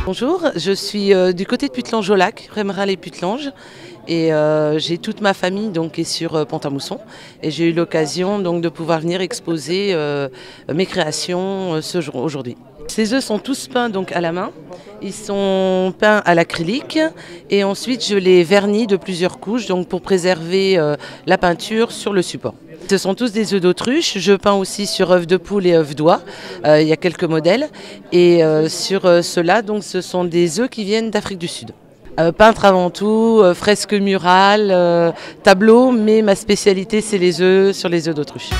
Bonjour, je suis du côté de Putelange-au-Lac, Rémeral et Putelange, et j'ai toute ma famille donc, qui est sur Pont-à-Mousson, et j'ai eu l'occasion donc de pouvoir venir exposer mes créations aujourd'hui. Ces œufs sont tous peints donc à la main, ils sont peints à l'acrylique et ensuite je les vernis de plusieurs couches donc pour préserver la peinture sur le support. Ce sont tous des œufs d'autruche, je peins aussi sur œufs de poule et œufs d'oie, il y a quelques modèles et sur ceux-là donc ce sont des œufs qui viennent d'Afrique du Sud. Peintre avant tout, fresque murale, tableau, mais ma spécialité c'est les œufs sur les œufs d'autruche.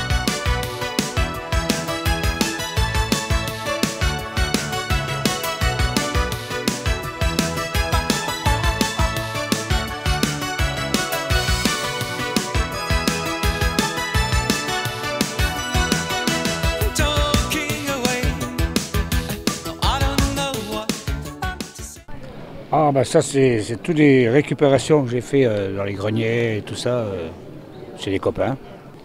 Ah bah ça c'est toutes des récupérations que j'ai fait dans les greniers et tout ça, chez les copains.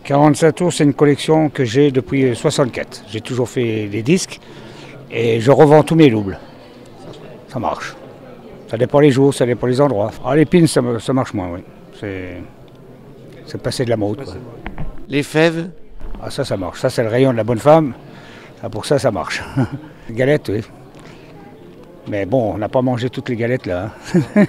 47 tours c'est une collection que j'ai depuis 64. J'ai toujours fait des disques et je revends tous mes doubles. Ça marche. Ça dépend les jours, ça dépend les endroits. Ah les pins ça marche moins, oui. C'est passé de la mode. Quoi. Les fèves? Ah ça marche. Ça c'est le rayon de la bonne femme. Ah, pour ça marche. Galettes, oui. Mais bon, on n'a pas mangé toutes les galettes là. Hein.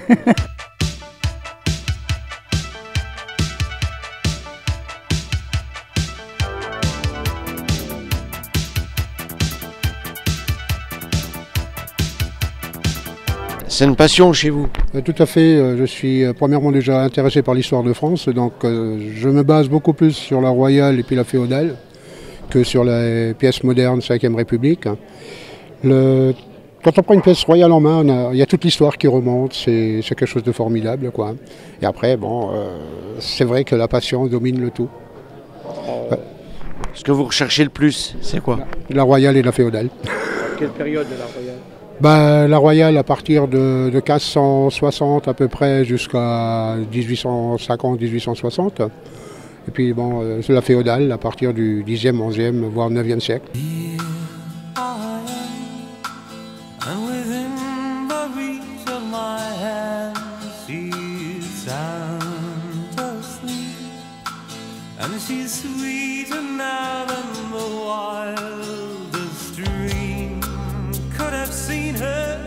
C'est une passion chez vous? Tout à fait, je suis premièrement déjà intéressé par l'histoire de France, donc je me base beaucoup plus sur la royale et puis la féodale que sur les pièces modernes 5e République. Quand on prend une pièce royale en main, il y a toute l'histoire qui remonte, c'est quelque chose de formidable, quoi. Et après, bon, c'est vrai que la passion domine le tout. Ce que vous recherchez le plus, c'est quoi? La royale et la féodale. Quelle période de la royale? Ben, la royale à partir de 1560 à peu près jusqu'à 1850-1860. Et puis bon, c'est la féodale à partir du 10e, 11e, voire 9e siècle. And within the reach of my hand, she's sound asleep, and she's sweeter now than the wildest dream could have seen her,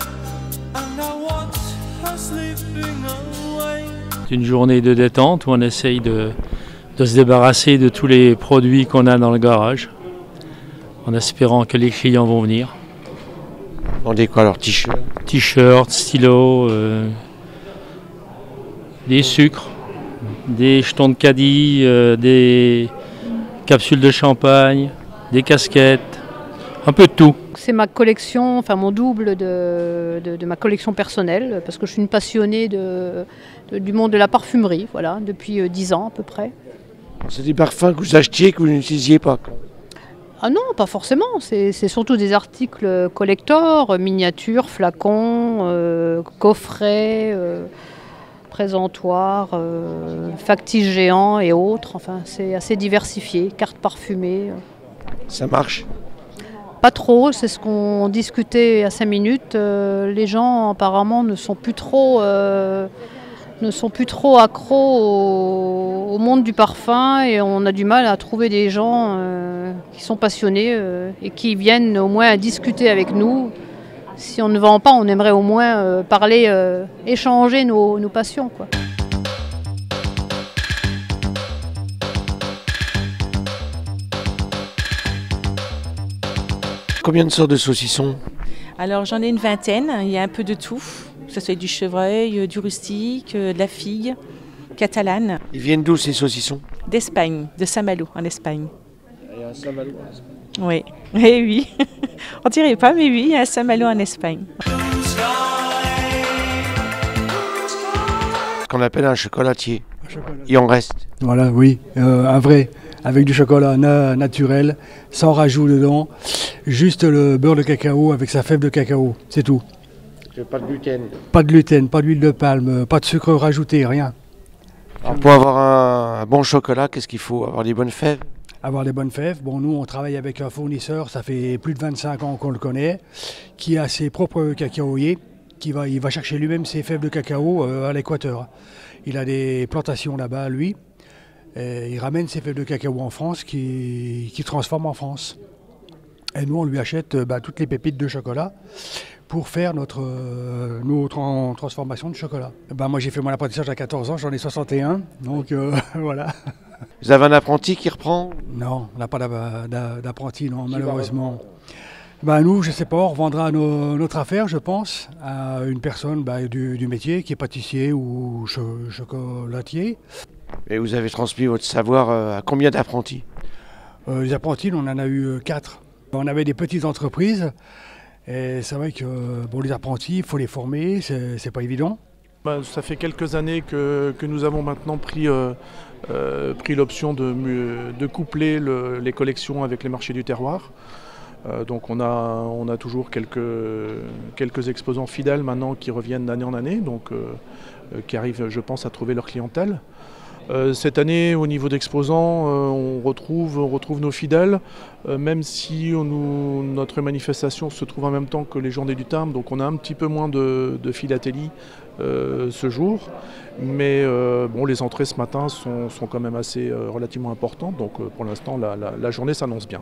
and I watch her slipping away. C'est une journée de détente où on essaye de se débarrasser de tous les produits qu'on a dans le garage, en espérant que les clients vont venir. Vendez quoi alors? T-shirt? T-shirts, stylos, des sucres, des jetons de caddie, des capsules de champagne, des casquettes, un peu de tout. C'est ma collection, enfin mon double de ma collection personnelle, parce que je suis une passionnée du monde de la parfumerie, voilà, depuis 10 ans à peu près. C'est des parfums que vous achetiez, que vous n'utilisiez pas? Ah non, pas forcément. C'est surtout des articles collector, miniatures, flacons, coffrets, présentoirs, factices géants et autres. Enfin, c'est assez diversifié, cartes parfumées. Ça marche? Pas trop, c'est ce qu'on discutait à 5 minutes. Les gens apparemment ne sont plus trop accros au monde du parfum et on a du mal à trouver des gens qui sont passionnés et qui viennent au moins à discuter avec nous. Si on ne vend pas, on aimerait au moins parler, échanger nos passions, quoi. Combien de sortes de saucissons? Alors j'en ai une vingtaine, il y a un peu de tout. Que ce soit du chevreuil, du rustique, de la figue, catalane. Ils viennent d'où ces saucissons? D'Espagne, de Saint-Malo en Espagne. Il y a un Saint-Malo en Espagne? Oui, eh oui. On dirait pas, mais oui, il y a un Saint-Malo en Espagne. Ce qu'on appelle un chocolatier. Il en reste? Voilà, oui, un vrai, avec du chocolat naturel, sans rajout dedans, juste le beurre de cacao avec sa fève de cacao, c'est tout. Pas de gluten? Pas de gluten, pas d'huile de palme, pas de sucre rajouté, rien. Alors pour avoir un bon chocolat, qu'est-ce qu'il faut? Avoir des bonnes fèves? Avoir des bonnes fèves. Bon, nous, on travaille avec un fournisseur, ça fait plus de 25 ans qu'on le connaît, qui a ses propres cacaoyers. il va chercher lui-même ses fèves de cacao à l'équateur. Il a des plantations là-bas, lui. Et il ramène ses fèves de cacao en France qu'il transforme en France. Et nous, on lui achète toutes les pépites de chocolat pour faire notre transformation de chocolat. Moi, j'ai fait mon apprentissage à 14 ans, j'en ai 61, donc voilà. Vous avez un apprenti qui reprend? Non, on n'a pas d'apprenti, non, malheureusement. Nous, je ne sais pas, on revendra notre affaire, je pense, à une personne du métier qui est pâtissier ou chocolatier. Et vous avez transmis votre savoir à combien d'apprentis? Les apprentis, on en a eu 4. On avait des petites entreprises et c'est vrai que les apprentis, il faut les former, c'est pas évident. Ça fait quelques années que nous avons maintenant pris l'option de coupler les collections avec les marchés du terroir. Donc on a toujours quelques exposants fidèles maintenant qui reviennent d'année en année, donc qui arrivent, je pense, à trouver leur clientèle. Cette année, au niveau d'exposants, on retrouve nos fidèles, même si notre manifestation se trouve en même temps que les Journées du Timbre, donc on a un petit peu moins de philatélie ce jour. Mais les entrées ce matin sont quand même assez relativement importantes, donc pour l'instant la journée s'annonce bien.